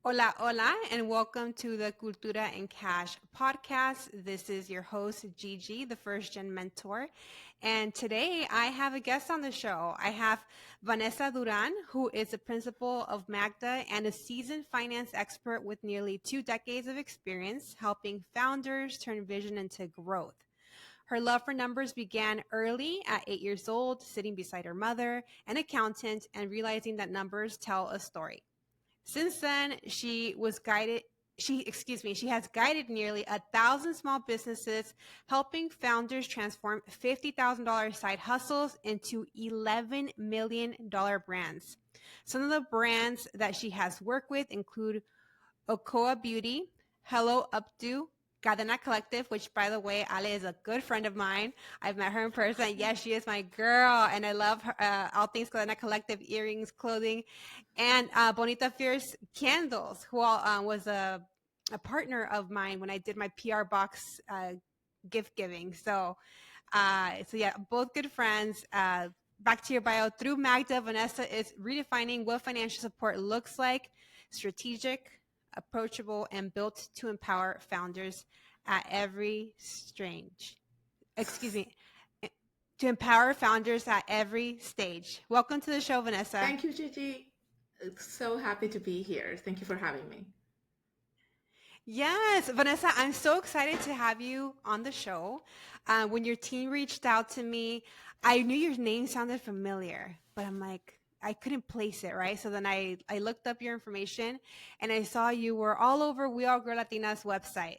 Hola, hola, and welcome to the Cultura Cash podcast. This is your host, Gigi, the first gen mentor. And today I have a guest on the show. I have Vanessa Duran, who is the principal of Magda and a seasoned finance expert with nearly 2 decades of experience helping founders turn vision into growth. Her love for numbers began early at 8 years old, sitting beside her mother, an accountant, and realizing that numbers tell a story. Since then, she has guided nearly 1,000 small businesses, helping founders transform $50,000 side hustles into $11 million brands. Some of the brands that she has worked with include Okoa Beauty, Hello Updo, Cadena Collective, which by the way, Ale is a good friend of mine. I've met her in person. Yes, she is my girl, and I love her, all things Cadena Collective, earrings, clothing, and Bonita Fierce Candles, who was a partner of mine when I did my PR box gift giving. So yeah, both good friends. Back to your bio. Through Magda, Vanessa is redefining what financial support looks like, strategic, approachable, and built to empower founders at every stage. Excuse me, to empower founders at every stage. Welcome to the show, Vanessa. Thank you, Gigi. So happy to be here. Thank you for having me. Yes, Vanessa, I'm so excited to have you on the show. When your team reached out to me, I knew your name sounded familiar, but I'm like, I couldn't place it, right? So then I looked up your information and I saw you were all over We All Grow Latina's website.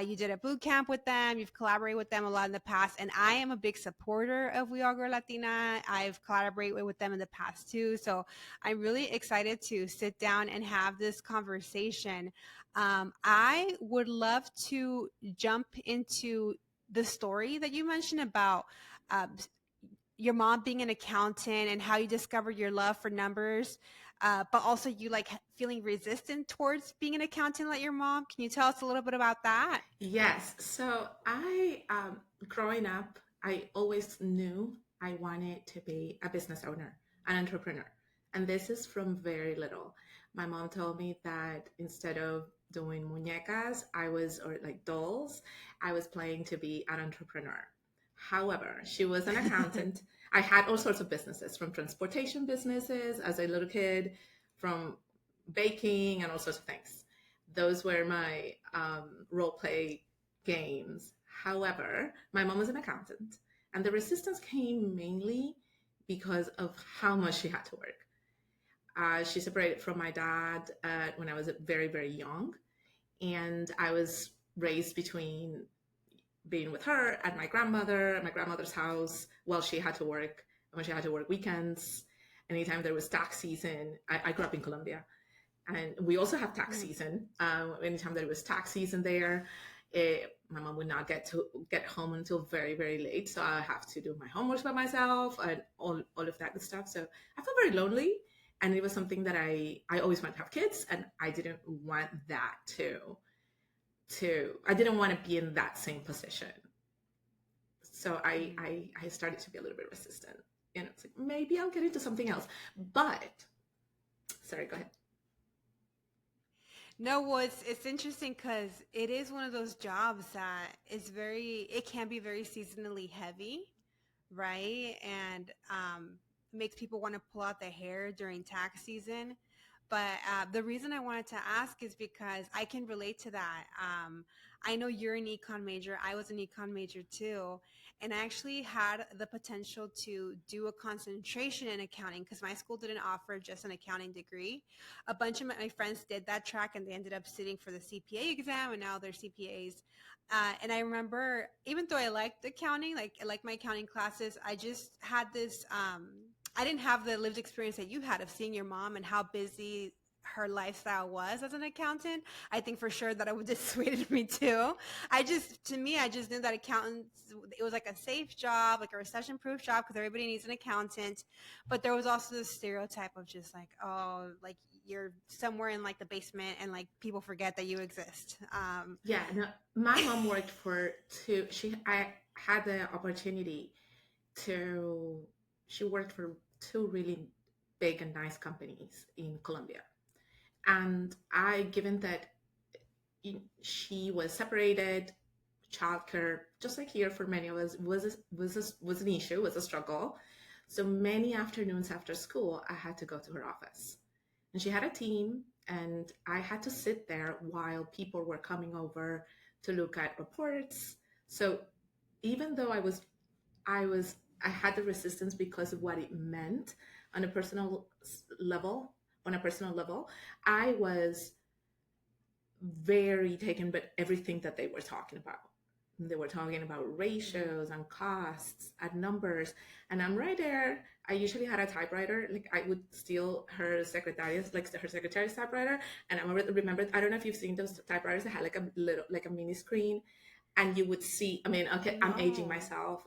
You did a boot camp with them, you've collaborated with them a lot in the past, and I am a big supporter of We All Grow Latina. I've collaborated with them in the past too. So I'm really excited to sit down and have this conversation. I would love to jump into the story that you mentioned about uh, your mom being an accountant and how you discovered your love for numbers, but also you like feeling resistant towards being an accountant like your mom. Can you tell us a little bit about that? Yes. Growing up, I always knew I wanted to be a business owner, an entrepreneur. And this is from very little. My mom told me that instead of doing muñecas, or like dolls, I was playing to be an entrepreneur. However, she was an accountant. I had all sorts of businesses, from transportation businesses as a little kid, from baking and all sorts of things. Those were my role play games. However, my mom was an accountant, and the resistance came mainly because of how much she had to work. She separated from my dad when I was very, very young, and I was raised between being with her at my grandmother's house while she had to work, when she had to work weekends. Anytime there was tax season, I grew up in Colombia, and we also have tax Mm. season. Anytime there was tax season there, my mom would not get home until very, very late, so I have to do my homework by myself and all of that good stuff. So I felt very lonely, and it was something that I always wanted to have kids, and I didn't want that to I didn't want to be in that same position. So Mm. I started to be a little bit resistant. It's like, maybe I'll get into something else. But sorry, go ahead. No, well, it's interesting because it is one of those jobs that is it can be very seasonally heavy, right? And makes people want to pull out their hair during tax season. But the reason I wanted to ask is because I can relate to that. I know you're an econ major. I was an econ major too. And I actually had the potential to do a concentration in accounting because my school didn't offer just an accounting degree. A bunch of my friends did that track and they ended up sitting for the CPA exam and now they're CPAs. And I remember, even though I liked accounting, like I liked my accounting classes, I just had this. I didn't have the lived experience that you had of seeing your mom and how busy her lifestyle was as an accountant. I think for sure that it would dissuaded me too. To me, I just knew that accountants, it was like a safe job, like a recession proof job because everybody needs an accountant. But there was also this stereotype of just like, oh, like you're somewhere in like the basement and like people forget that you exist. Yeah, no, my mom worked for two. I had the opportunity to. She worked for two really big and nice companies in Colombia, And given that she was separated, childcare, just like here for many of us, was an issue, was a struggle. So many afternoons after school, I had to go to her office, and she had a team, and I had to sit there while people were coming over to look at reports. So even though I was, I had the resistance because of what it meant on a personal level. On a personal level, I was very taken by everything that they were talking about. They were talking about ratios and costs and numbers. And I'm right there. I usually had a typewriter. Like I would steal her secretary's, like her secretary's typewriter. And I remember, I don't know if you've seen those typewriters that had like a little, like a mini screen, and you would see, I mean, okay, I'm aging No. myself.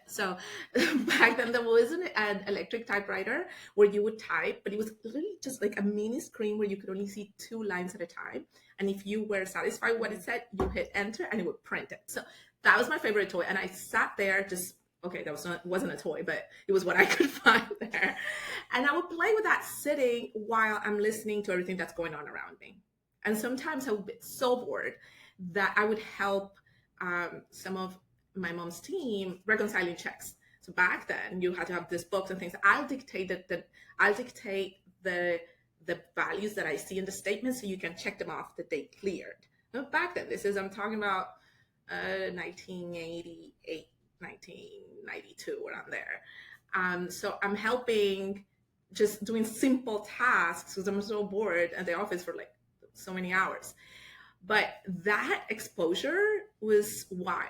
So back then there was an electric typewriter where you would type, but it was literally just like a mini screen where you could only see two lines at a time. And if you were satisfied with what it said, you hit enter and it would print it. So that was my favorite toy. And I sat there just, okay, wasn't a toy, but it was what I could find there. And I would play with that sitting while I'm listening to everything that's going on around me. And sometimes I would be so bored that I would help some of my mom's team reconciling checks. So back then, you had to have these books and things. I'll dictate the values that I see in the statement, so you can check them off that they cleared. Now, back then, I'm talking about 1988, 1992, around there. So I'm helping, just doing simple tasks because I'm so bored at the office for like so many hours. But that exposure was why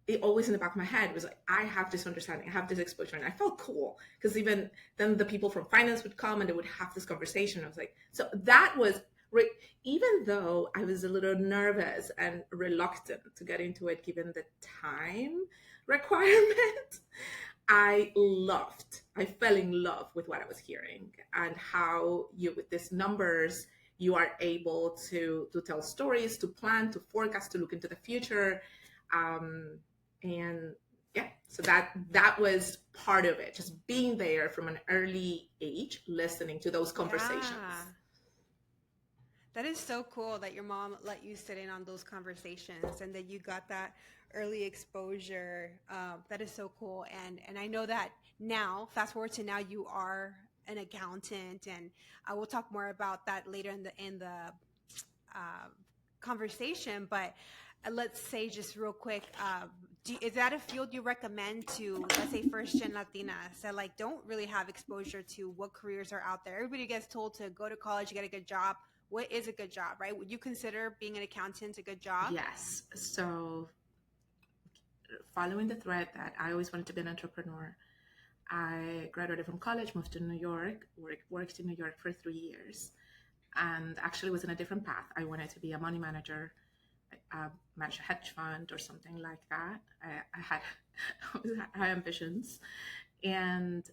it always in the back of my head was like, I have this understanding, I have this exposure. And I felt cool because even then the people from finance would come and they would have this conversation. I was like, so that was, even though I was a little nervous and reluctant to get into it, given the time requirement, I fell in love with what I was hearing and how you, with these numbers, you are able to tell stories, to plan, to forecast, to look into the future. And yeah, so that was part of it, just being there from an early age, listening to those conversations. Yeah. That is so cool that your mom let you sit in on those conversations and that you got that early exposure. That is so cool. And I know that now, fast forward to now, you are an accountant, and I will talk more about that later in the uh, conversation. But let's say just real quick, is that a field you recommend to, let's say, first gen Latinas that like don't really have exposure to what careers are out there? Everybody gets told to go to college, get a good job. What is a good job, right? Would you consider being an accountant a good job? Yes. So following the thread that I always wanted to be an entrepreneur, I graduated from college, moved to New York, worked in New York for 3 years, and actually was in a different path. I wanted to be a money manager, manage a hedge fund or something like that. I had high ambitions, and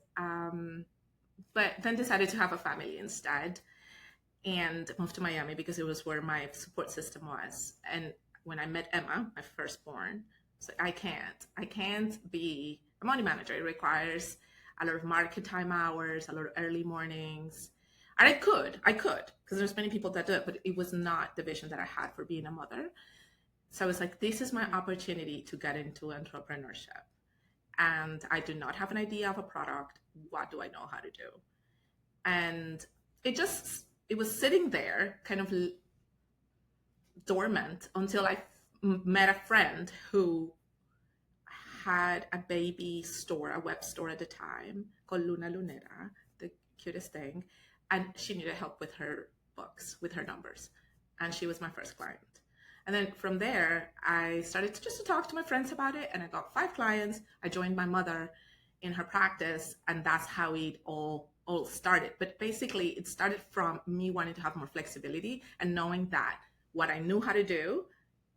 but then decided to have a family instead, and moved to Miami because it was where my support system was. And when I met Emma, my firstborn, I was like, I can't be a money manager. It requires a lot of market time hours, a lot of early mornings. And I could, because there's many people that do it, but it was not the vision that I had for being a mother. So I was like, this is my opportunity to get into entrepreneurship. And I do not have an idea of a product. What do I know how to do? And it was sitting there kind of dormant until I met a friend who had a baby store, a web store at the time called Luna Lunera, the cutest thing. And she needed help with her books, with her numbers. And she was my first client. And then from there, I started to talk to my friends about it. And I got 5 clients. I joined my mother in her practice. And that's how it all started. But basically, it started from me wanting to have more flexibility and knowing that what I knew how to do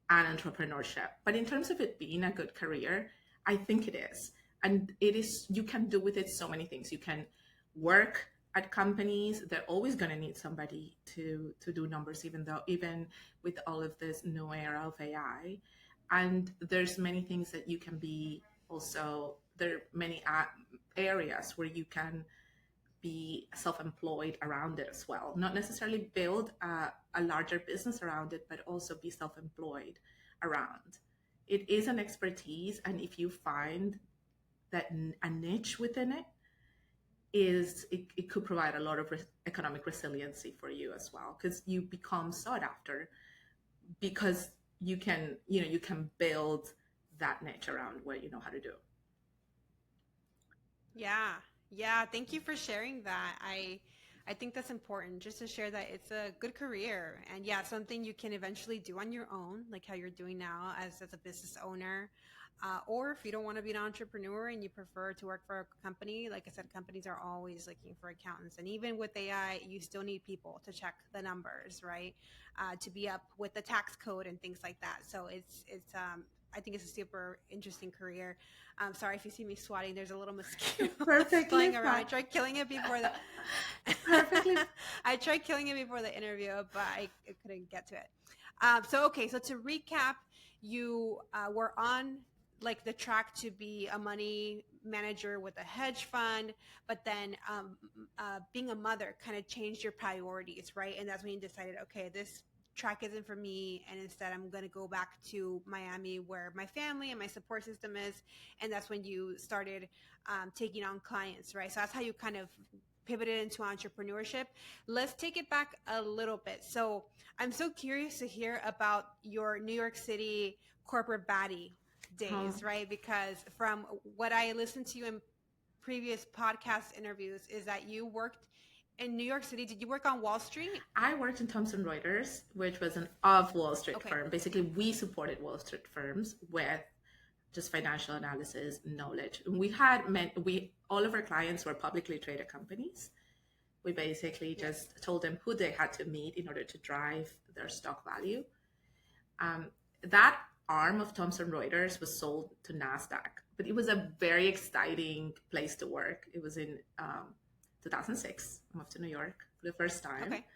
and entrepreneurship. But in terms of it being a good career, I think it is. And it is, you can do with it so many things. You can work at companies. They're always going to need somebody to do numbers, even with all of this new era of AI. And there's many things that you can be also, there are many areas where you can be self-employed around it as well. Not necessarily build a larger business around it, but also be self-employed around. It is an expertise, and if you find that a niche within it, it could provide a lot of economic resiliency for you as well, because you become sought after because you can build that niche around what you know how to do. Yeah. Yeah. Thank you for sharing that. I think that's important just to share that it's a good career and yeah, something you can eventually do on your own, like how you're doing now as a business owner. Or if you don't want to be an entrepreneur and you prefer to work for a company, like I said, companies are always looking for accountants. And even with AI, you still need people to check the numbers, right? To be up with the tax code and things like that. So I think it's a super interesting career. Sorry if you see me swatting. There's a little mosquito Perfectly flying around. fine. I tried killing it before the. Perfectly. I tried killing it before the interview, but I couldn't get to it. Okay, so to recap, you were on like the track to be a money manager with a hedge fund, but then being a mother kind of changed your priorities, right? And that's when you decided, okay, this track isn't for me, and instead I'm going to go back to Miami where my family and my support system is. And that's when you started taking on clients, right? So that's how you kind of pivoted into entrepreneurship. Let's take it back a little bit. So I'm so curious to hear about your New York City corporate baddie Oh, days, right? Because from what I listened to you in previous podcast interviews is that you worked in New York City. Did you work on Wall Street? I worked in Thomson Reuters, which was an off Wall Street Okay. firm. Basically, we supported Wall Street firms with just financial analysis knowledge. We all of our clients were publicly traded companies. We basically Yes. just told them who they had to meet in order to drive their stock value. That arm of Thomson Reuters was sold to NASDAQ, but it was a very exciting place to work. It was in 2006. I moved to New York for the first time. Okay.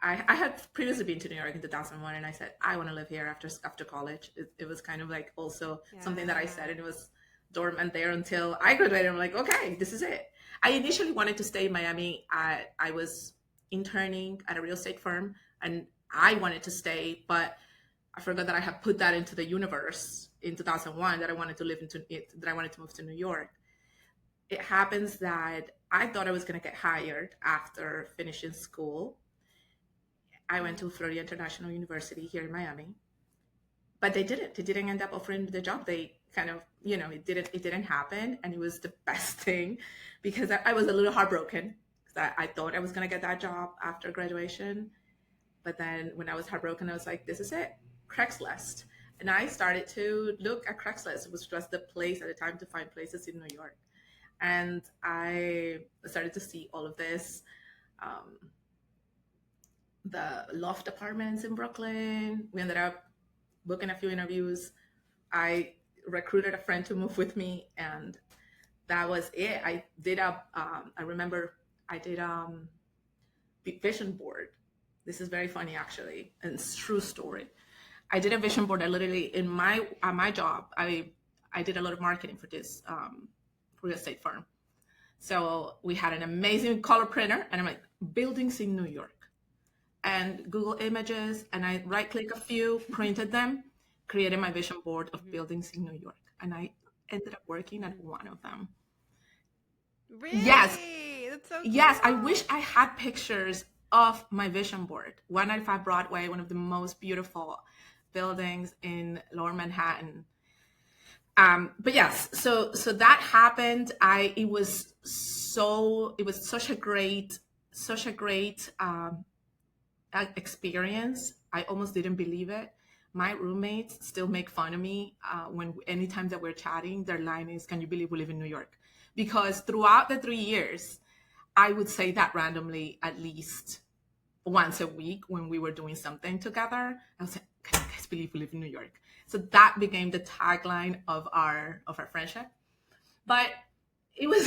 I had previously been to New York in 2001, and I said I want to live here after college. It was kind of like also something that I said, and it was dormant there until I graduated. I'm like, okay, this is it. I initially wanted to stay in Miami. I was interning at a real estate firm, and I wanted to stay, but I forgot that I had put that into the universe in 2001 that I wanted to that I wanted to move to New York. It happens that I thought I was going to get hired after finishing school. I went to Florida International University here in Miami, but they didn't. They didn't end up offering the job. They kind of, it didn't happen, and it was the best thing because I was a little heartbroken because I thought I was going to get that job after graduation, but then when I was heartbroken, I was like, this is it, Craigslist. And I started to look at Craigslist, which was the place at the time to find places in New York. And I started to see all of this, the loft apartments in Brooklyn. We ended up booking a few interviews. I recruited a friend to move with me, and that was it. I remember I did vision board. This is very funny, actually, and it's a true story. I did a vision board. I literally, in my job, I did a lot of marketing for this real estate firm. So we had an amazing color printer, and I'm like, buildings in New York, and Google Images, and I right click a few, printed them, created my vision board of buildings in New York, and I ended up working at one of them. Really? Yes. That's so Yes, I cool. wish I had pictures of my vision board. 195 Broadway, one of the most beautiful buildings in Lower Manhattan. But yes, so that happened. It was such a great experience. I almost didn't believe it. My roommates still make fun of me when anytime that we're chatting, their line is, "Can you believe we live in New York?" Because throughout the 3 years, I would say that randomly at least once a week when we were doing something together. I was like, "Can you guys believe we live in New York?" So that became the tagline of our friendship. But it was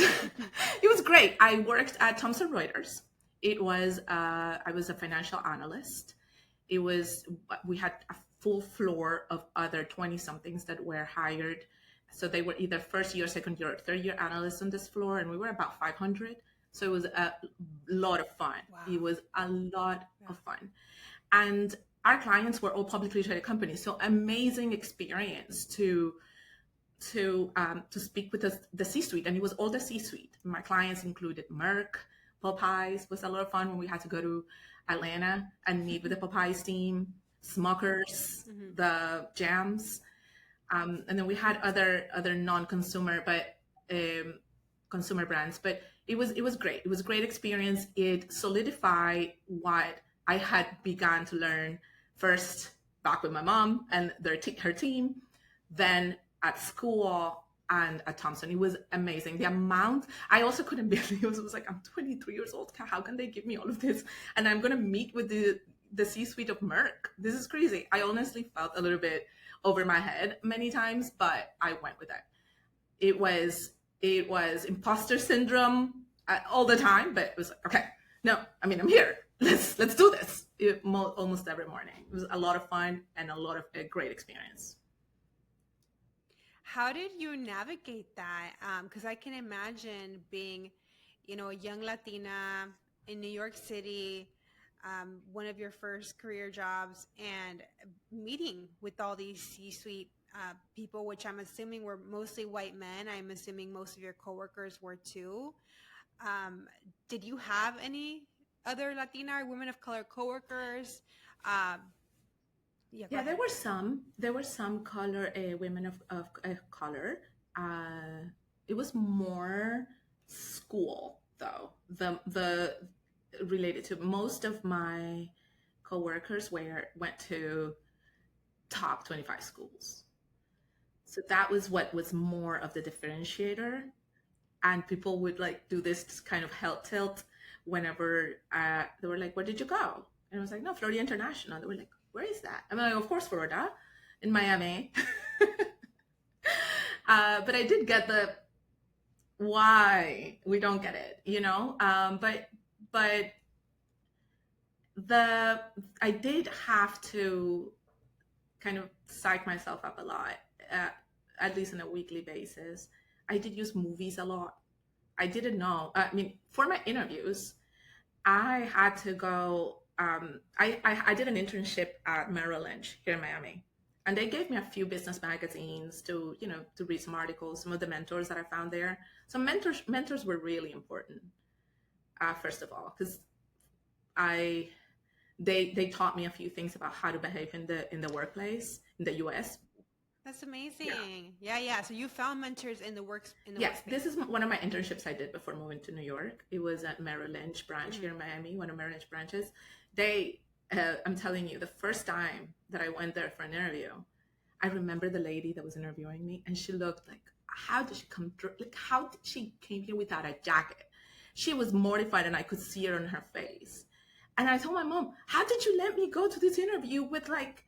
it was great. I worked at Thomson Reuters. I was a financial analyst. We had a full floor of other 20 somethings that were hired. So they were either first year, second year, or third year analysts on this floor, and we were about 500 So it was a lot of fun. Wow. It was a lot Yeah. of fun. And our clients were all publicly traded companies. So amazing experience to speak with the C-suite. And it was all the C-suite. My clients included Merck, Popeyes was a lot of fun when we had to go to Atlanta and meet with the Popeyes team, Smuckers, the Jams. And then we had other non-consumer but consumer brands. But it was great. It was a great experience. It solidified what I had begun to learn first back with my mom and her team, then at school and at Thompson. It was amazing. The amount, I also couldn't believe it. Was like, I'm 23 years old. How can they give me all of this? And I'm going to meet with the C-suite of Merck. This is crazy. I honestly felt a little bit over my head many times, but I went with it. It was imposter syndrome all the time, but it was like, okay, no, I mean, I'm here. Let's do this. Almost every morning. It was a lot of fun and a lot of a great experience. How did you navigate that? Because I can imagine being, a young Latina in New York City, one of your first career jobs, and meeting with all these C-suite people, which I'm assuming were mostly white men. I'm assuming most of your coworkers were too. Did you have any other Latina or women of color coworkers? Yeah, there were some color women of color. It was more school though. The related to most of my coworkers went to top 25 schools. So that was what was more of the differentiator. And people would like do this kind of health tilt whenever they were like, where did you go? And I was like, no, Florida International. They were like, where is that? I'm like, of course, Florida, in Miami. But I did get the why we don't get it, but I did have to kind of psych myself up a lot, at least on a weekly basis. I did use movies a lot. I didn't know. I mean, for my interviews, I had to go. I did an internship at Merrill Lynch here in Miami, and they gave me a few business magazines to read some articles, some of the mentors that I found there. So mentors were really important. First of all, because they taught me a few things about how to behave in the workplace in the U.S. That's amazing. Yeah. So you found mentors in the works. Yes, this is one of my internships I did before moving to New York. It was at Merrill Lynch branch here in Miami, one of Merrill Lynch branches. I'm telling you, the first time that I went there for an interview, I remember the lady that was interviewing me, and she looked like, how did she come through? Like, how did she came here without a jacket? She was mortified, and I could see it on her face. And I told my mom, how did you let me go to this interview with like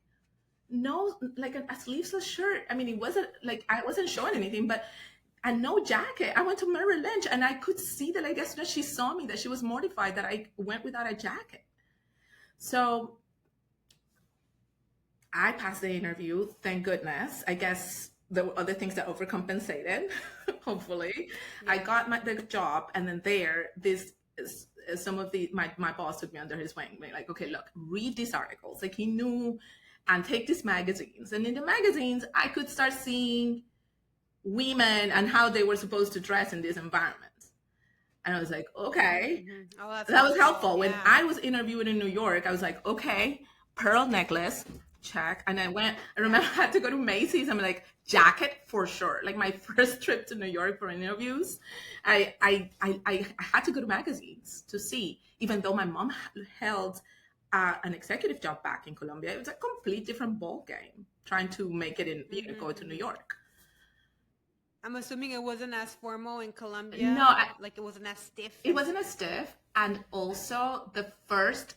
a sleeveless shirt? I mean, it wasn't like I wasn't showing anything, but and no jacket. I went to Merrill Lynch, and I could see that, I guess, that she saw me, that she was mortified that I went without a jacket. So I passed the interview, thank goodness. I guess there were other things that overcompensated. Hopefully, I got the job, and then some of my boss took me under his wing, like, okay, look, read these articles. Like, he knew, and take these magazines. And in the magazines, I could start seeing women and how they were supposed to dress in this environment. And I was like, okay, that was helpful. When I was interviewing in New York, I was like, okay, pearl necklace, check. And I remember I had to go to Macy's. I'm like, jacket for sure. Like, my first trip to New York for interviews, I had to go to magazines to see, even though my mom held an executive job back in Colombia. It was a complete different ball game trying to make it in, go to New York. I'm assuming it wasn't as formal in Colombia. No, like it wasn't as stiff. It wasn't as stiff. And also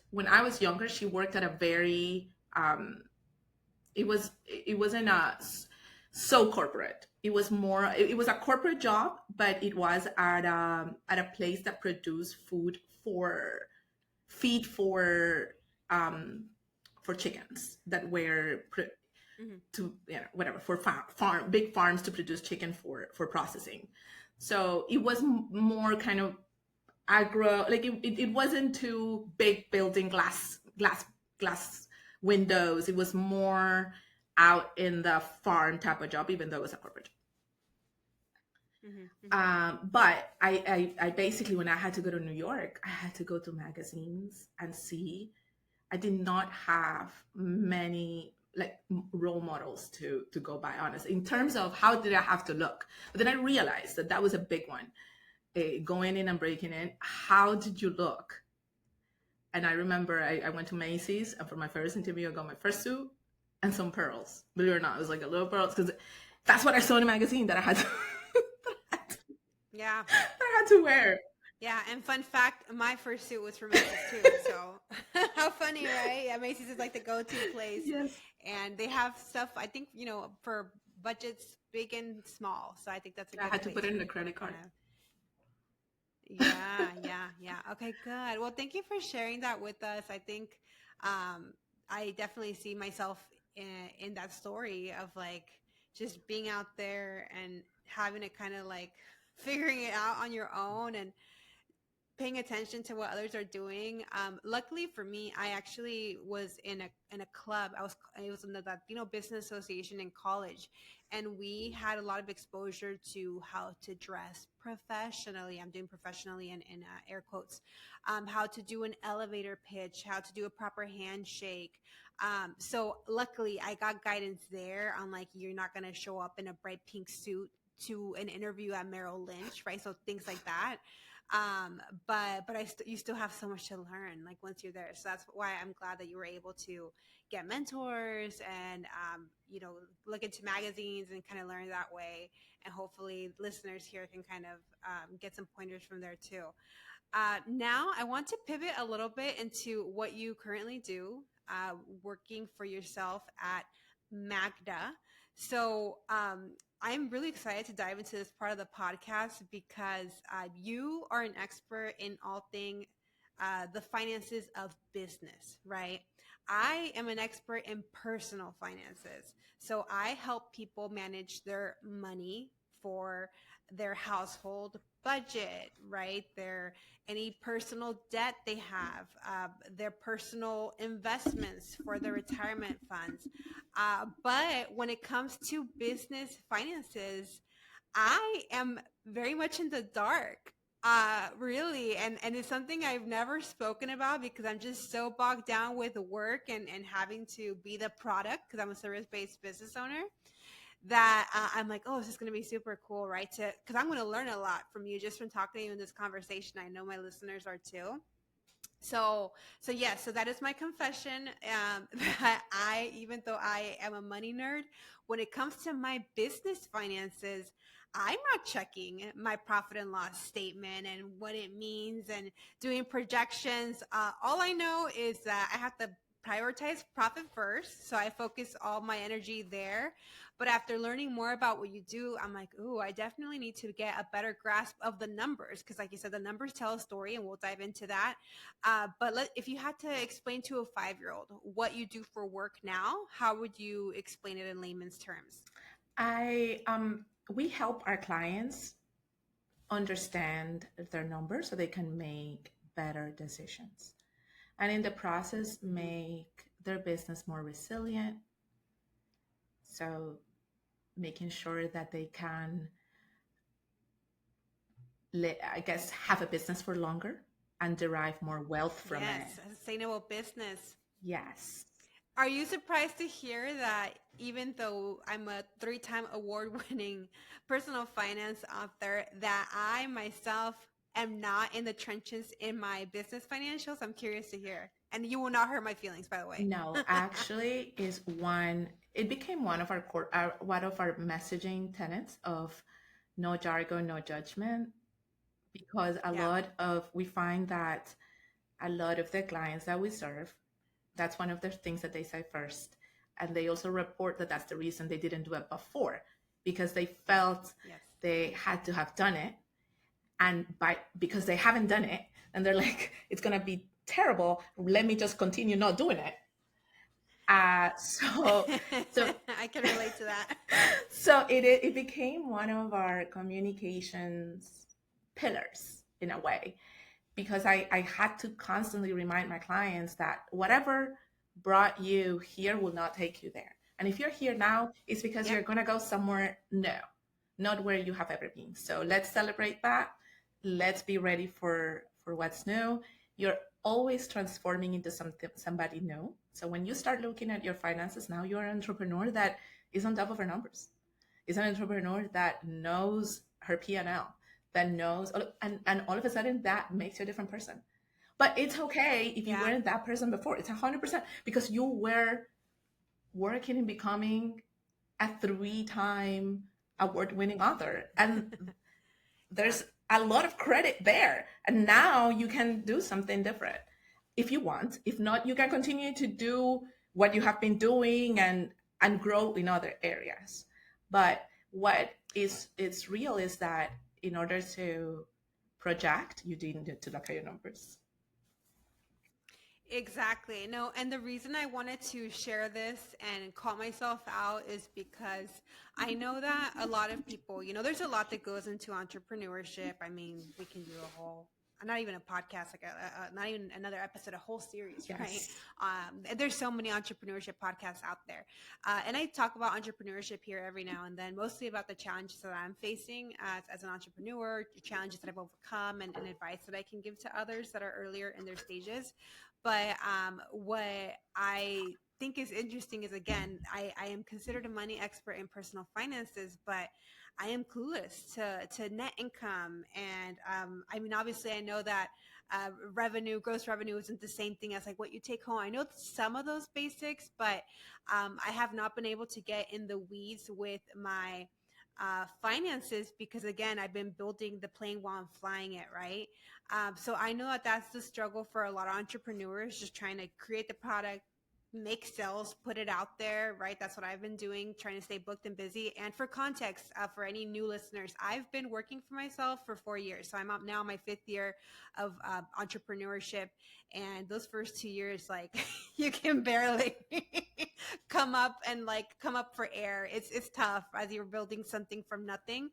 when I was younger, she worked at a very, it wasn't so corporate. It was more, it was a corporate job, but it was at a place that produced feed for chickens that were to whatever, for big farms to produce chicken for processing. So it was more kind of agro, like it wasn't too big building glass windows. It was more out in the farm type of job, even though it was a corporate job. Mm-hmm, mm-hmm. But I basically, when I had to go to New York, I had to go to magazines and see. I did not have many like role models to go by, honest, in terms of how did I have to look. But then I realized that that was a big one. Going in and breaking in, how did you look? And I remember I went to Macy's, and for my first interview, I got my first suit and some pearls. Believe it or not, it was like a little pearls, because that's what I saw in a magazine that I had to, Yeah. that I had to wear. Yeah, and fun fact, my first suit was from Macy's too. So how funny, right? Yeah, Macy's is like the go-to place, Yes. and they have stuff. I think for budgets big and small. So I think that's a I good had to place put it for in the people to credit kind card. of. Yeah, yeah, yeah. Okay, good. Well, thank you for sharing that with us. I think I definitely see myself in that story of like just being out there and having to kind of like figuring it out on your own and paying attention to what others are doing. Luckily for me, I actually was in a club. It was in the Latino Business Association in college, and we had a lot of exposure to how to dress professionally. I'm doing professionally in air quotes. How to do an elevator pitch, how to do a proper handshake. So luckily, I got guidance there on like you're not going to show up in a bright pink suit to an interview at Merrill Lynch, right? So things like that. um but you still have so much to learn like once you're there, so that's why I'm glad that you were able to get mentors and look into magazines and kind of learn that way, and hopefully listeners here can kind of get some pointers from there too. Now I want to pivot a little bit into what you currently do, working for yourself at Magda. So I'm really excited to dive into this part of the podcast because you are an expert in all things the finances of business, right? I am an expert in personal finances. So I help people manage their money for their household budget, right? Their any personal debt they have, their personal investments for their retirement funds. But when it comes to business finances, I am very much in the dark. Really, and it's something I've never spoken about because I'm just so bogged down with work and having to be the product because I'm a service-based business owner that I'm like, oh, this is going to be super cool, right? Because I'm going to learn a lot from you just from talking to you in this conversation. I know my listeners are too. So, so that is my confession. That even though I am a money nerd, when it comes to my business finances, I'm not checking my profit and loss statement and what it means and doing projections. All I know is that I have to prioritize profit first. So I focus all my energy there. But after learning more about what you do, I'm like, ooh, I definitely need to get a better grasp of the numbers. Because like you said, the numbers tell a story and we'll dive into that. If you had to explain to a 5-year-old what you do for work now, how would you explain it in layman's terms? I We help our clients understand their numbers so they can make better decisions, and in the process Mm-hmm. make their business more resilient. So making sure that they can, I guess, have a business for longer and derive more wealth from Yes, it. a sustainable business. Yes. Are you surprised to hear that even though I'm a 3-time award-winning personal finance author, that I myself am not in the trenches in my business financials? I'm curious to hear. And you will not hurt my feelings, by the way. No, actually, it became one of our core, one of our messaging tenets of no jargon, no judgment, because Yeah. we find that a lot of the clients that we serve, that's one of the things that they say first. And they also report that that's the reason they didn't do it before, because they felt Yes. they had to have done it. And because they haven't done it, and they're like, it's going to be terrible. Let me just continue not doing it. So, so, I can relate to that. so it became one of our communications pillars in a way. because I had to constantly remind my clients that whatever brought you here will not take you there. And if you're here now, it's because Yep. you're going to go somewhere new, not where you have ever been. So let's celebrate that. Let's be ready for what's new. You're always transforming into somebody new. So when you start looking at your finances now, you're an entrepreneur that is on top of her numbers. Is an entrepreneur that knows her P&L, that knows, and all of a sudden that makes you a different person. But it's okay if you Yeah. weren't that person before. It's 100% because you were working and becoming a 3-time award-winning author, and Yeah. there's a lot of credit there. And now you can do something different if you want. If not, you can continue to do what you have been doing and grow in other areas. But what is real is that in order to project, you do need to look at your numbers. Exactly. No, and the reason I wanted to share this and call myself out is because I know that a lot of people, there's a lot that goes into entrepreneurship. I mean, we can do a whole, not even a podcast, like not even another episode, a whole series, right? Yes. There's so many entrepreneurship podcasts out there. And I talk about entrepreneurship here every now and then, mostly about the challenges that I'm facing as an entrepreneur, the challenges that I've overcome, and advice that I can give to others that are earlier in their stages. But what I think is interesting is, again, I am considered a money expert in personal finances, but I am clueless to net income. And I mean, obviously, I know that gross revenue isn't the same thing as like what you take home. I know some of those basics, but I have not been able to get in the weeds with my finances because, again, I've been building the plane while I'm flying it, right? So I know that that's the struggle for a lot of entrepreneurs, just trying to create the product, make sales, put it out there, right? That's what I've been doing, trying to stay booked and busy. And for context, for any new listeners, I've been working for myself for 4 years. So I'm up now my 5th year of entrepreneurship. And those first 2 years, like you can barely come up for air. It's tough as you're building something from nothing.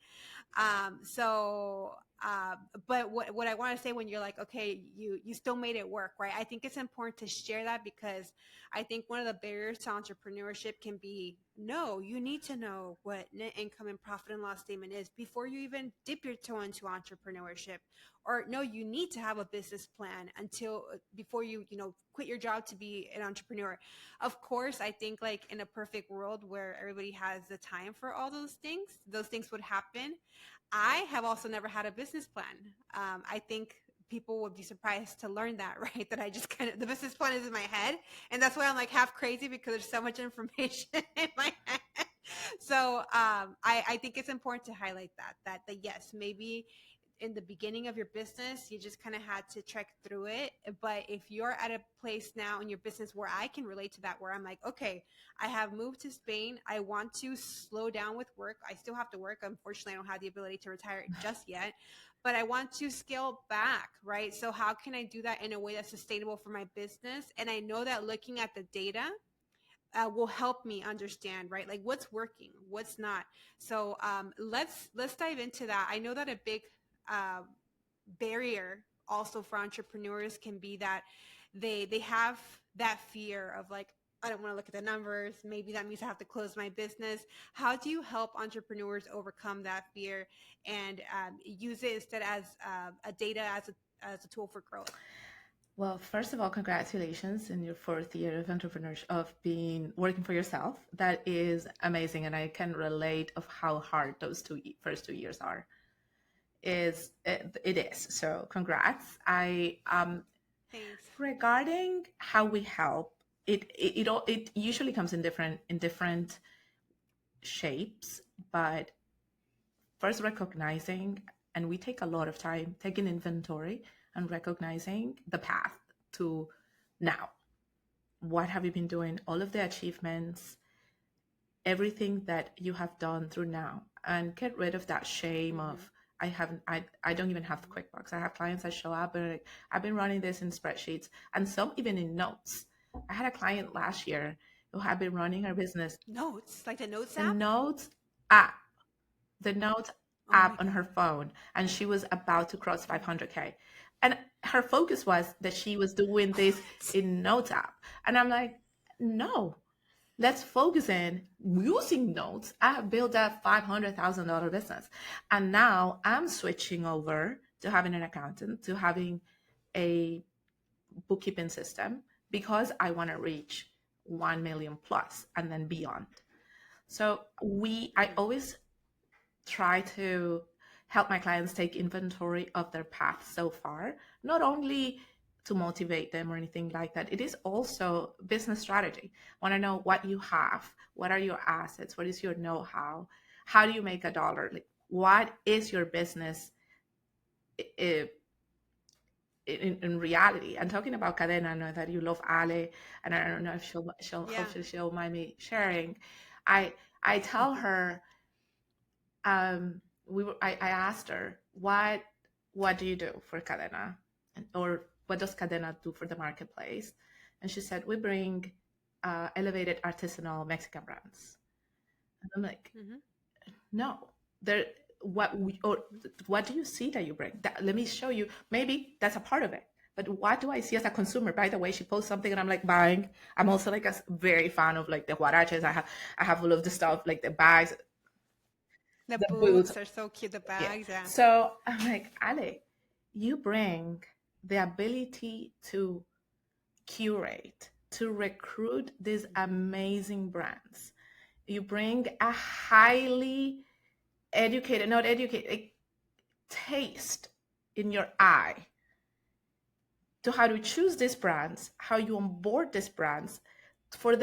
So, but what I want to say when you're like, okay, you still made it work, right? I think it's important to share that because I think one of the barriers to entrepreneurship can be, no, you need to know what net income and profit and loss statement is before you even dip your toe into entrepreneurship. Or no, you need to have a business plan until before you quit your job to be an entrepreneur. Of course, I think like in a perfect world where everybody has the time for all those things would happen. I have also never had a business plan. I think people would be surprised to learn that, right? That I just the business plan is in my head. And that's why I'm like half crazy because there's so much information in my head. So I think it's important to highlight that yes, maybe in the beginning of your business, you just kind of had to trek through it. But if you're at a place now in your business where I can relate to that, where I'm like, okay, I have moved to Spain. I want to slow down with work. I still have to work. Unfortunately, I don't have the ability to retire just yet, but I want to scale back, right? So how can I do that in a way that's sustainable for my business? And I know that looking at the data will help me understand, right? Like what's working, what's not. So let's dive into that. I know that a big uh, barrier also for entrepreneurs can be that they have that fear of like, I don't want to look at the numbers, maybe that means I have to close my business. How do you help entrepreneurs overcome that fear and use it instead as a data as a tool for growth? Well, first of all, congratulations in your 4th year of entrepreneurship, of being working for yourself. That is amazing, and I can relate of how hard those first 2 years are. It is. So, congrats. I Thanks. regarding how we help, it usually comes in different shapes, but first recognizing, and we take a lot of time taking inventory and recognizing the path to now. What have you been doing? All of the achievements, everything that you have done through now, and get rid of that shame Mm-hmm. of I don't even have the QuickBooks. I have clients that show up and like, I've been running this in spreadsheets and some even in notes. I had a client last year who had been running her business Notes, like the notes the app. notes app, the notes Oh my app on god. her phone, and she was about to cross 500K. And her focus was that she was doing this in Notes app. And I'm like, no, let's focus in using Notes. I have built a $500,000 business. And now I'm switching over to having an accountant, to having a bookkeeping system, because I want to reach 1 million plus and then beyond. So I always try to help my clients take inventory of their path so far, not only to motivate them or anything like that. It is also business strategy. I want to know what you have, what are your assets, what is your know-how, how do you make a dollar, like what is your business in reality. I'm talking about Cadena. I know that you love Ale, and I don't know if hopefully she'll mind me sharing. I tell her, I asked her, what do you do for Cadena, or what does Cadena do for the marketplace? And she said, we bring elevated artisanal Mexican brands. And I'm like, no, what do you see that you bring? Let me show you. Maybe that's a part of it. But what do I see as a consumer? By the way, she posts something and I'm like buying. I'm also like a very fan of like the huaraches. I have all of the stuff, like the bags. The boots boots are so cute, the bags. Yeah. So I'm like, Ale, you bring the ability to curate, to recruit these amazing brands. You bring a highly educated, not educated, like, taste in your eye to how to choose these brands, how you onboard these brands for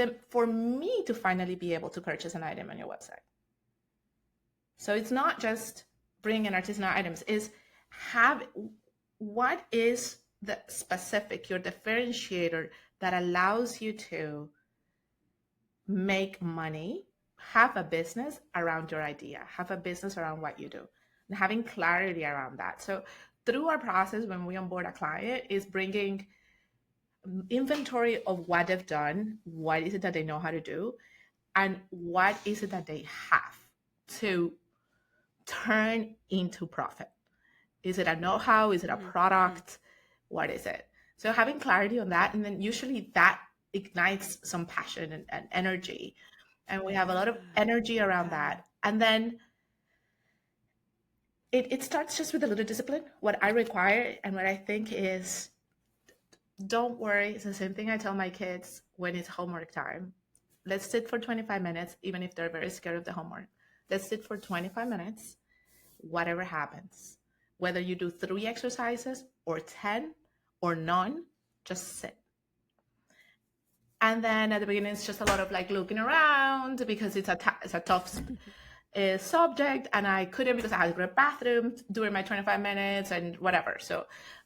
me to finally be able to purchase an item on your website. So it's not just bringing artisanal items, is what is the specific, your differentiator that allows you to make money, have a business around your idea, have a business around what you do, and having clarity around that. So through our process, when we onboard a client, is bringing inventory of what they've done, what is it that they know how to do, and what is it that they have to turn into profit. Is it a know-how? Is it a product? What is it? So having clarity on that, and then usually that ignites some passion and energy. And we have a lot of energy around that. And then it starts just with a little discipline. What I require and what I think is, don't worry. It's the same thing I tell my kids when it's homework time. Let's sit for 25 minutes, even if they're very scared of the homework. Let's sit for 25 minutes, whatever happens. Whether you do 3 exercises or 10 or none, just sit. And then at the beginning, it's just a lot of like looking around because it's a tough subject, and I couldn't because I had to go to the bathroom during my 25 minutes and whatever. So,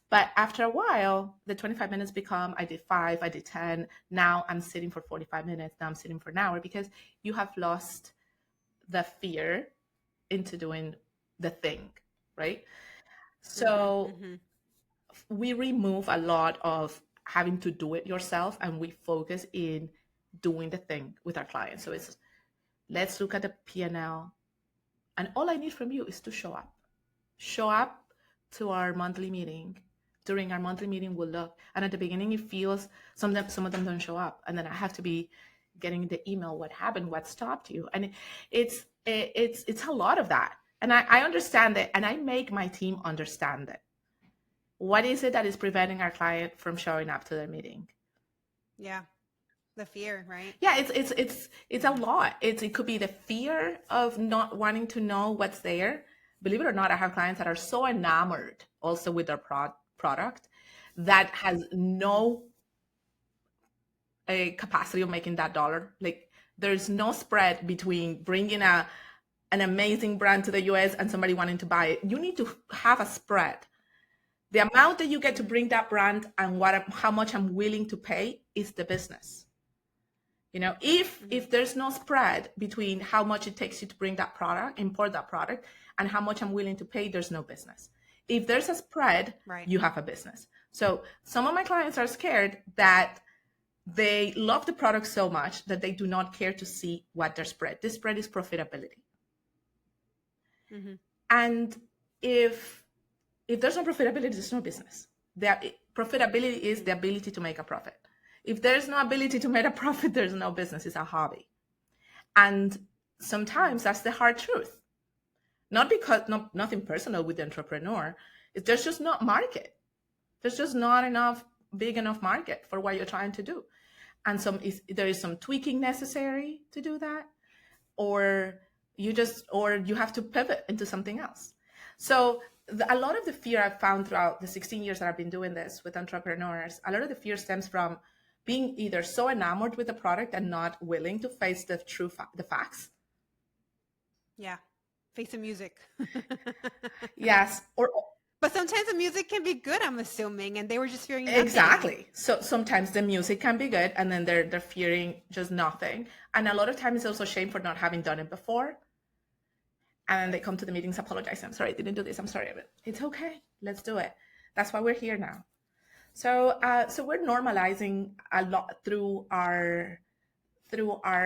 but after a while, the 25 minutes become, I did 5, I did 10. Now I'm sitting for 45 minutes. Now I'm sitting for an hour, because you have lost the fear into doing the thing, right? So we remove a lot of having to do it yourself, and we focus in doing the thing with our clients. So it's, let's look at the P&L, and all I need from you is to show up to our monthly meeting. During our monthly meeting, we'll look, and at the beginning it feels, some of them don't show up, and then I have to be getting the email, what happened, what stopped you, and it's a lot of that. And I understand that, and I make my team understand it. What is it that is preventing our client from showing up to their meeting? Yeah, the fear, right? Yeah, it's a lot. It could be the fear of not wanting to know what's there. Believe it or not, I have clients that are so enamored also with their product that has no capacity of making that dollar. Like, there's no spread between bringing an amazing brand to the US and somebody wanting to buy it. You need to have a spread. The amount that you get to bring that brand and how much I'm willing to pay is the business. You know, if there's no spread between how much it takes you to bring that product, import that product, and how much I'm willing to pay, there's no business. If there's a spread, you have a business. So some of my clients are scared that they love the product so much that they do not care to see what their spread. This spread is profitability. And if there's no profitability, there's no business. Profitability is the ability to make a profit. If there's no ability to make a profit, there's no business. It's a hobby. And sometimes that's the hard truth. Not because nothing personal with the entrepreneur. There's just not market. There's just not enough big enough market for what you're trying to do. And there is some tweaking necessary to do that, or you have to pivot into something else. So a lot of the fear I've found throughout the 16 years that I've been doing this with entrepreneurs, a lot of the fear stems from being either so enamored with the product and not willing to face the the facts. Yeah. Face the music. Yes. But sometimes the music can be good, I'm assuming, and they were just fearing nothing. Exactly. So sometimes the music can be good, and then they're fearing just nothing. And a lot of times it's also shame for not having done it before. And they come to the meetings, apologize. I'm sorry, I didn't do this. I'm sorry, but it's okay. Let's do it. That's why we're here now. So we're normalizing a lot through our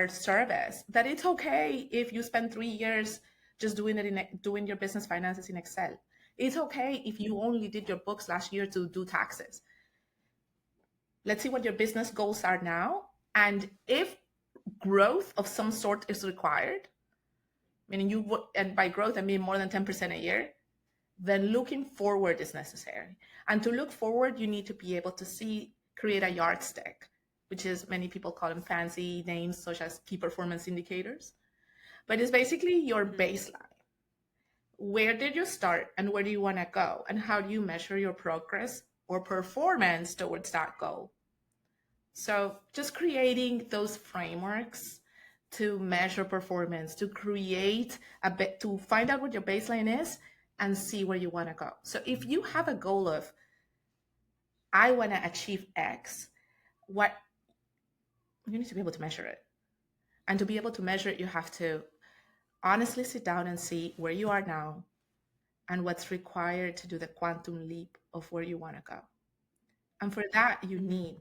service that it's okay if you spend 3 years just doing your business finances in Excel. It's okay if you only did your books last year to do taxes. Let's see what your business goals are now. And if growth of some sort is required, meaning and by growth I mean more than 10% a year, then looking forward is necessary. And to look forward, you need to be able to create a yardstick, which is many people call them fancy names such as key performance indicators. But it's basically your baseline. Where did you start and where do you want to go? And how do you measure your progress or performance towards that goal? So just creating those frameworks to measure performance, to to find out what your baseline is and see where you want to go. So if you have a goal of, I want to achieve X, you need to be able to measure it. And to be able to measure it, you have to honestly sit down and see where you are now and what's required to do the quantum leap of where you want to go. And for that, you need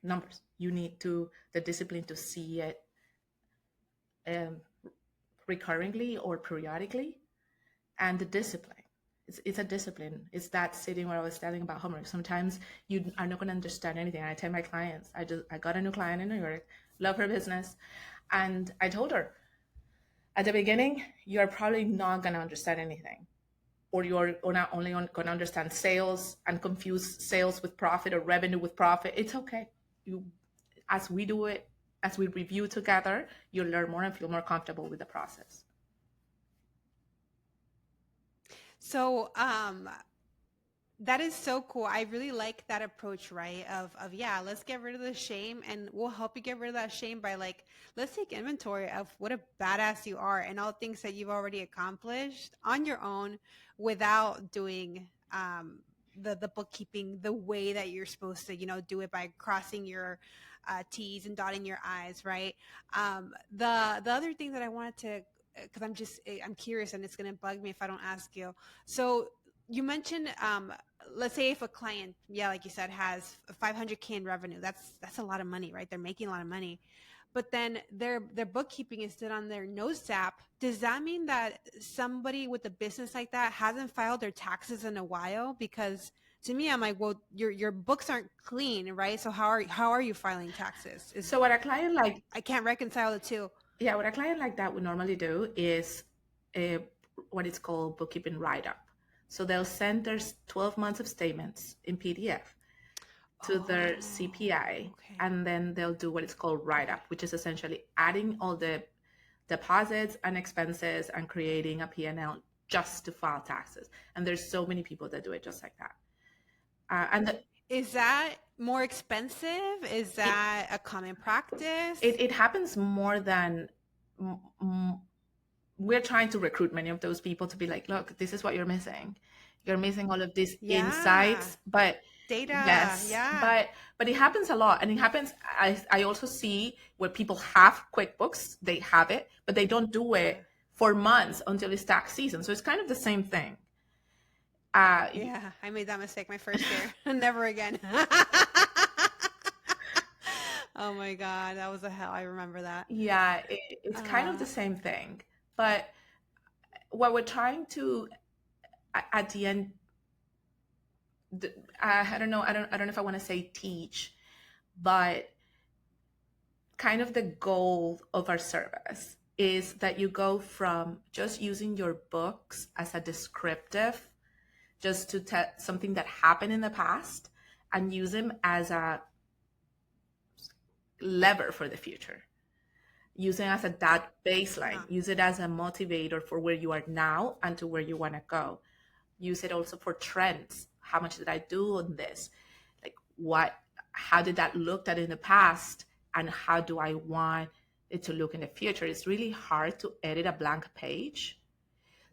numbers. You need the discipline to see it recurringly or periodically, and the discipline. It's a discipline. It's that sitting where I was telling about homework. Sometimes you are not going to understand anything. And I tell my clients, I got a new client in New York, love her business. And I told her, at the beginning, you're probably not going to understand anything. Or you're not only going to understand sales and confuse sales with profit or revenue with profit. It's okay. As we do it, as we review together, you'll learn more and feel more comfortable with the process. So that is so cool. I really like that approach, right? Of yeah, let's get rid of the shame, and we'll help you get rid of that shame by let's take inventory of what a badass you are and all things that you've already accomplished on your own without doing the bookkeeping the way that you're supposed to, do it by crossing your T's and dotting your I's, right? The other thing that I wanted to, because I'm curious and it's going to bug me if I don't ask you. So you mentioned, let's say if a client, like you said, has 500K in revenue, that's a lot of money, right? They're making a lot of money, but then their bookkeeping is done on their nose app. Does that mean that somebody with a business like that hasn't filed their taxes in a while? Because to me, I'm like, well, your books aren't clean, right? So how are you filing taxes? So what a client I can't reconcile the two. Yeah, what a client like that would normally do is what is called bookkeeping write-up. So they'll send their 12 months of statements in PDF to their CPI, and then they'll do what is called write-up, which is essentially adding all the deposits and expenses and creating a P&L just to file taxes. And there's so many people that do it just like that. Is that more expensive? Is that a common practice? It happens more than we're trying to recruit many of those people to be like, look, this is what you're missing. You're missing all of these insights, but data. Yes, but it happens a lot, and it happens. I also see where people have QuickBooks, they have it, but they don't do it for months until it's tax season. So it's kind of the same thing. I made that mistake my first year. Never again. Oh my God, that was a hell. I remember that. Yeah, it's kind of the same thing. But what we're trying to, at the end, I don't know. I don't know if I want to say teach, but kind of the goal of our service is that you go from just using your books as a descriptive, just to tell something that happened in the past, and use them as a lever for the future. Use it as a that baseline. Yeah. Use it as a motivator for where you are now and to where you want to go. Use it also for trends. How much did I do on this? Like how did that look at in the past, and how do I want it to look in the future? It's really hard to edit a blank page.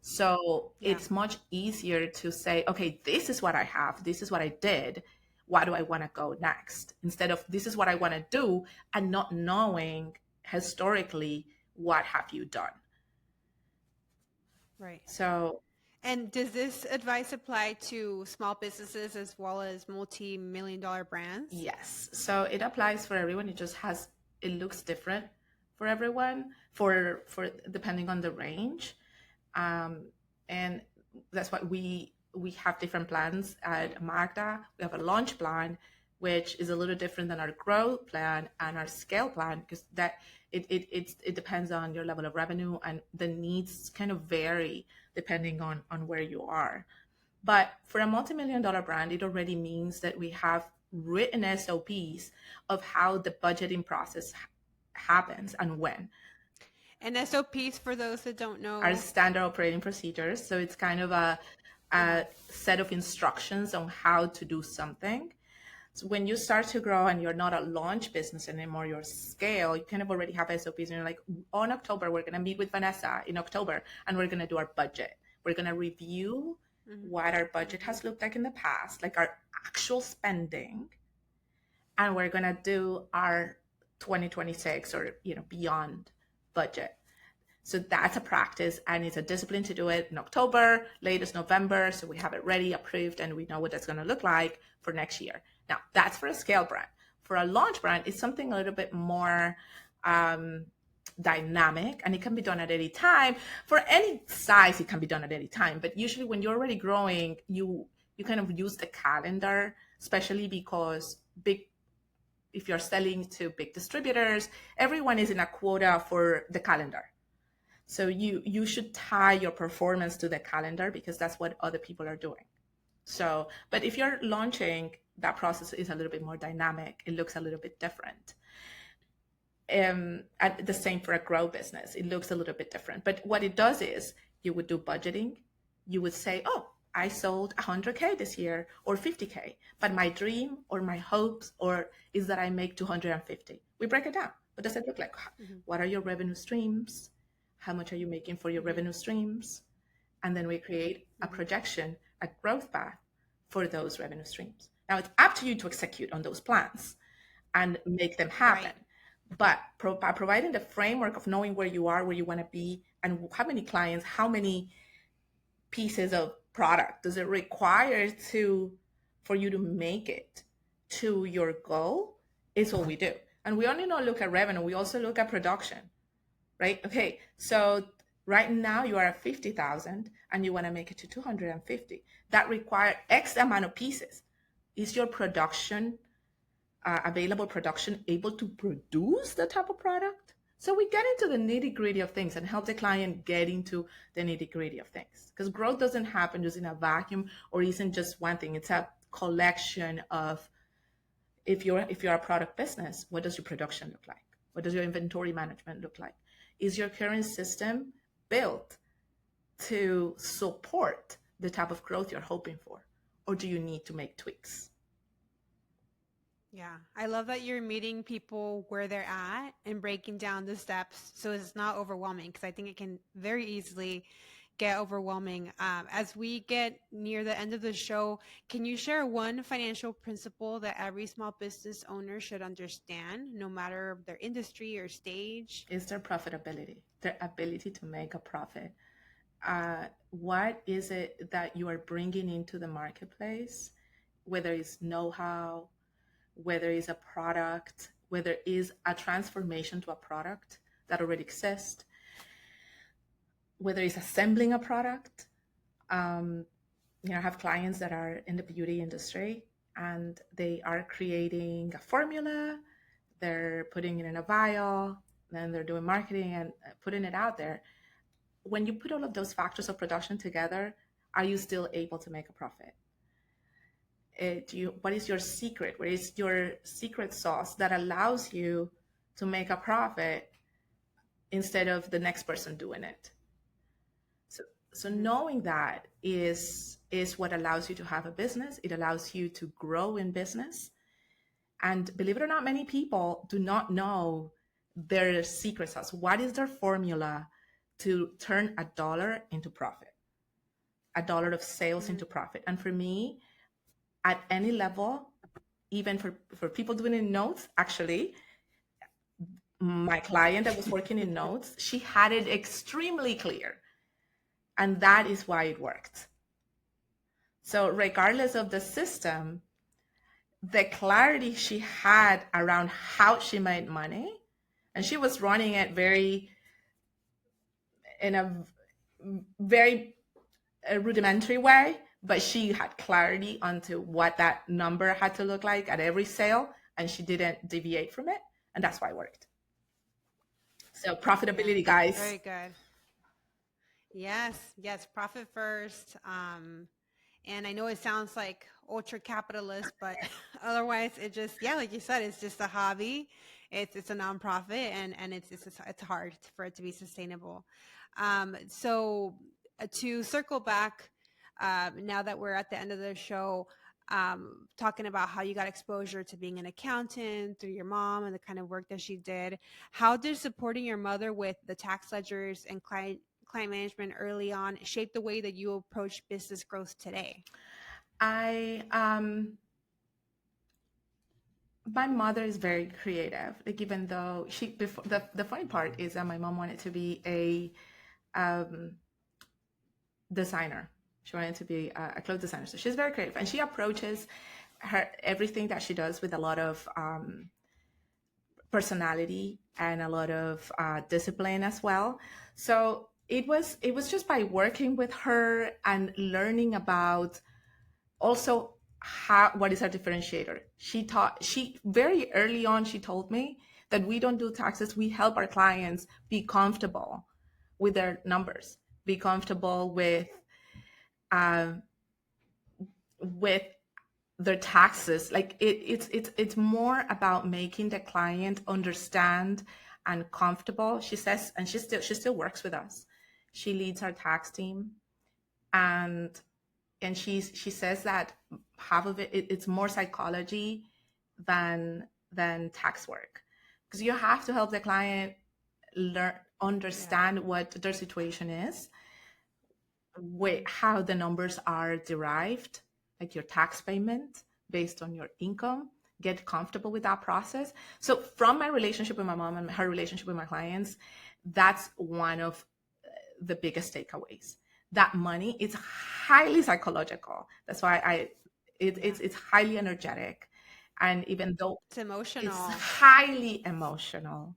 So Yeah. it's much easier to say, okay, this is what I have, this is what I did. What do I want to go next? Instead of this is what I want to do, and not knowing historically what have you done. Right. So And does this advice apply to small businesses as well as multi-million-dollar brands? yes, so it applies for everyone. It looks different for everyone, for depending on the range. And that's why we have different plans at Magda. We have a launch plan, which is a little different than our growth plan and our scale plan, because that it depends on your level of revenue, and the needs kind of vary depending on where you are. But for a multi-million-dollar brand, it already means that we have written SOPs of how the budgeting process happens and when. And SOPs, for those that don't Our know. standard operating procedures. So it's kind of a set of instructions on how to do something. So when you start to grow and you're not a launch business anymore, your scale, you kind of already have SOPs, and you're like, on October, we're going to meet with Vanessa in October, and we're going to do our budget. We're going to review what our budget has looked like in the past, like our actual spending, and we're going to do our 2026 or beyond budget. So that's a practice, and it's a discipline to do it in October, latest November, so we have it ready, approved, and we know what that's going to look like for next year. Now, that's for a scale brand. For a launch brand, it's something a little bit more dynamic, and it can be done at any time. For any size, it can be done at any time, but usually when you're already growing, you kind of use the calendar, especially because if you're selling to big distributors, everyone is in a quota for the calendar. So you should tie your performance to the calendar, because that's what other people are doing. So, but if you're launching, that process is a little bit more dynamic. It looks a little bit different. And the same for a grow business. It looks a little bit different. But what it does is you would do budgeting. You would say, oh, I sold 100K this year or 50K, but my dream or my hopes is that I make 250. We break it down. What does it look like? What are your revenue streams? How much are you making for your revenue streams? And then we create a projection, a growth path for those revenue streams. Now it's up to you to execute on those plans and make them happen. Right. But by providing the framework of knowing where you are, where you want to be, and how many clients, how many pieces of product does it require for you to make it to your goal, is what we do. And we only not look at revenue, we also look at production. Right? Okay, so right now you are at 50,000 and you want to make it to 250. That requires X amount of pieces. Is your production, available production, able to produce the type of product? So we get into the nitty gritty of things and help the client get into the nitty gritty of things. Because growth doesn't happen just in a vacuum or isn't just one thing. It's a collection of, if you're a product business, what does your production look like? What does your inventory management look like? Is your current system built to support the type of growth you're hoping for? Or do you need to make tweaks? Yeah, I love that you're meeting people where they're at and breaking down the steps so it's not overwhelming, because I think it can very easily get overwhelming. As we get near the end of the show, can you share one financial principle that every small business owner should understand, no matter their industry or stage? Is their profitability, their ability to make a profit. What is it that you are bringing into the marketplace, whether it's know-how, whether it's a product, whether it's a transformation to a product that already exists, whether it's assembling a product, I have clients that are in the beauty industry and they are creating a formula, they're putting it in a vial, then they're doing marketing and putting it out there. When you put all of those factors of production together, are you still able to make a profit? What is your secret? What is your secret sauce that allows you to make a profit instead of the next person doing it? So knowing that is what allows you to have a business. It allows you to grow in business. And believe it or not, many people do not know their secret sauce. What is their formula to turn $1 into profit? $1 of sales into profit. And for me, at any level, even for people doing in notes, actually, my client that was working in notes, she had it extremely clear. And that is why it worked. So regardless of the system, the clarity she had around how she made money, and she was running it in a very rudimentary way, but she had clarity onto what that number had to look like at every sale, and she didn't deviate from it, and that's why it worked. So profitability, guys. Very good. Yes, profit first. And I know it sounds like ultra capitalist, but otherwise it just, like you said, it's just a hobby. It's a nonprofit, and it's hard for it to be sustainable. So to circle back, now that we're at the end of the show, talking about how you got exposure to being an accountant through your mom and the kind of work that she did. How did supporting your mother with the tax ledgers and client management early on shape the way that you approach business growth today? My mother is very creative. Like, even though the funny part is that my mom wanted to be a designer. She wanted to be a clothes designer. So she's very creative, and she approaches everything that she does with a lot of personality and a lot of discipline as well. So it was just by working with her and learning about also what is our differentiator. She very early on, she told me that we don't do taxes. We help our clients be comfortable with their numbers, be comfortable with their taxes. Like, it's more about making the client understand and comfortable. She says, and she still works with us. She leads our tax team, and she says that half of it's more psychology than tax work, because you have to help the client understand what their situation is, how the numbers are derived, like your tax payment based on your income, get comfortable with that process. So from my relationship with my mom and her relationship with my clients, that's one of the biggest takeaways. That money is highly psychological. That's why it's highly energetic. And even though it's emotional, it's highly emotional.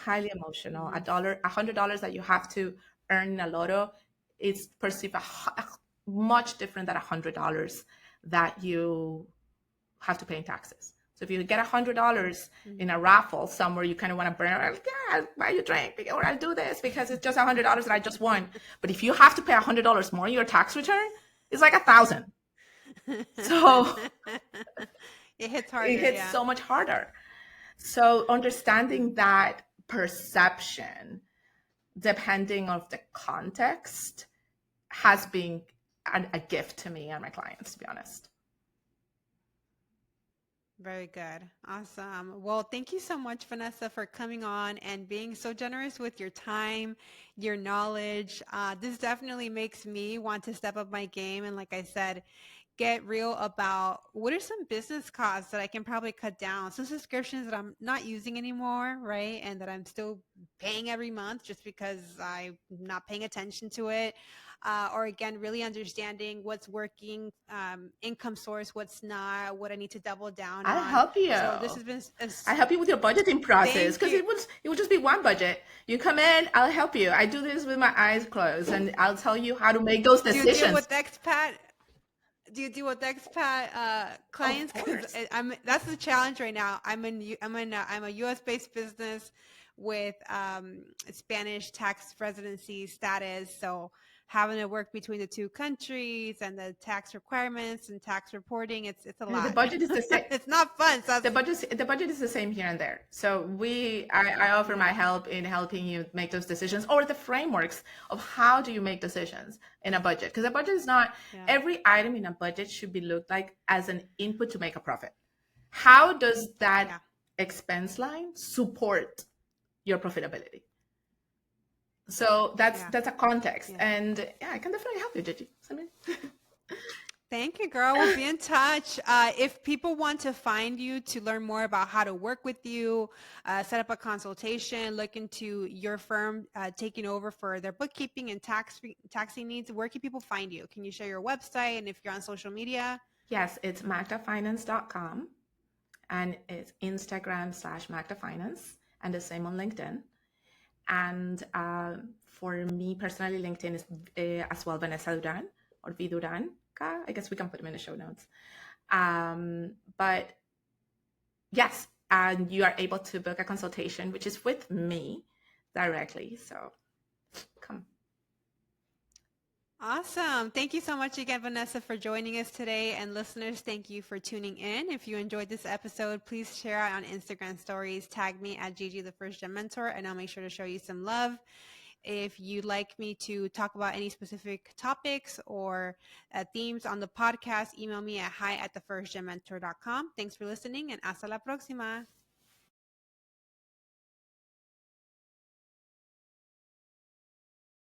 $100 that you have to earn in a lotto, it's perceived much different than $100 that you have to pay in taxes. So if you get $100 in a raffle somewhere, you kind of want to burn it. Like, I'll buy you a drink, or I'll do this because it's just $100 that I just won. But if you have to pay $100 more in your tax return, it's like $1,000. So it hits harder. It hits so much harder. So understanding that perception, depending on the context, has been a gift to me and my clients, to be honest. Very good. Awesome. Well, thank you so much, Vanessa, for coming on and being so generous with your time, your knowledge. This definitely makes me want to step up my game. And like I said, get real about what are some business costs that I can probably cut down, some subscriptions that I'm not using anymore, right? And that I'm still paying every month just because I'm not paying attention to it. Or again, really understanding what's working, income source, what's not, what I need to double down on. I'll help you. So this has been I'll help you with your budgeting process, because it would just be one budget. You come in, I'll help you. I do this with my eyes closed, and I'll tell you how to make those decisions. Do you deal with expat? Do you deal with expat Of clients? Because course. that's the challenge right now. I'm a U.S. based business with Spanish tax residency status, so having to work between the two countries and the tax requirements and tax reporting, it's a The lot. budget is the same. It's not fun. So The budget is the same here and there. So I offer my yeah, help in helping you make those decisions, or the frameworks of how do you make decisions in a budget, because a budget is not, yeah, every item in a budget should be looked like as an input to make a profit. How does that yeah, expense line support your profitability? So that's yeah, that's a context, yeah. and yeah, I can definitely help you, Gigi. I mean, Thank you, girl. We'll be in touch. If people want to find you to learn more about how to work with you, set up a consultation, look into your firm taking over for their bookkeeping and taxing needs, where can people find you? Can you share your website and if you're on social media? yes, it's magdafinance.com, and it's Instagram/magdafinance, and the same on LinkedIn. And for me personally, LinkedIn is as well Vanessa Duran, or V Duran. I guess we can put them in the show notes. But yes, and you are able to book a consultation, which is with me directly. So come. Awesome. Thank you so much again, Vanessa, for joining us today. And listeners, thank you for tuning in. If you enjoyed this episode, please share it on Instagram stories. Tag me at Gigi, the First Gen Mentor, and I'll make sure to show you some love. If you'd like me to talk about any specific topics or themes on the podcast, email me at hi@thefirstgenmentor.com. Thanks for listening, and hasta la próxima.